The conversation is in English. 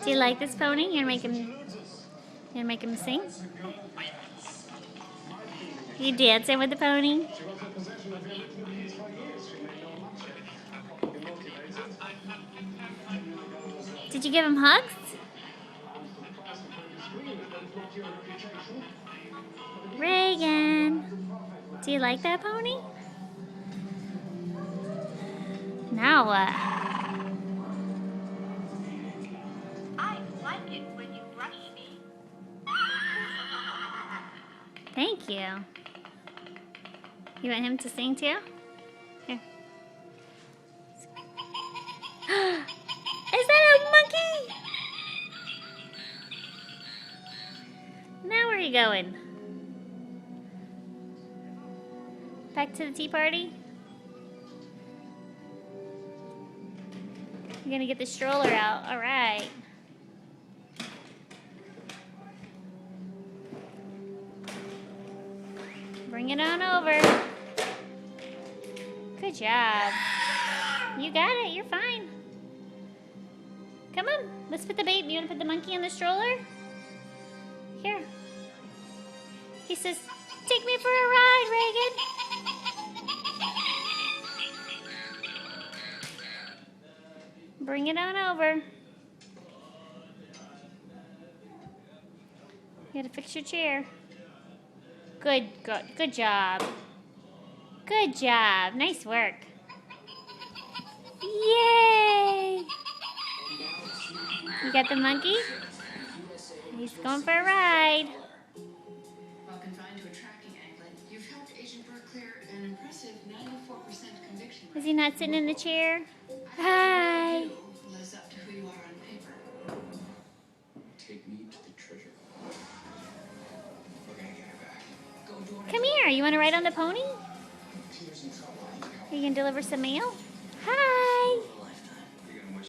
Do you like this pony? You gonna make him sing? You dancing with the pony? Did you give him hugs? Reagan, do you like that pony? Now what? I like it when you brush me. Thank you. You want him to sing too? Here. Is that a monkey? Now where are you going? Back to the tea party? You're gonna get the stroller out. All right. Bring it on over. Good job. You got it. You're fine. Come on. Let's put the baby. You want to put the monkey in the stroller? Here. He says, take me for a ride, Reagan. Bring it on over. You gotta fix your chair. Good job. Good job. Nice work. Yay! You got the monkey? He's going for a ride. While confined to a tracking anklet, you've helped Agent Burke clear an impressive 94% conviction rate. Is he not sitting in the chair? Hi. You lives up to who you are on paper. Take me to the treasure. We're gonna get her back. Go door to Come here. You want to ride on the pony? Peter's in trouble. You can deliver some mail? Hi.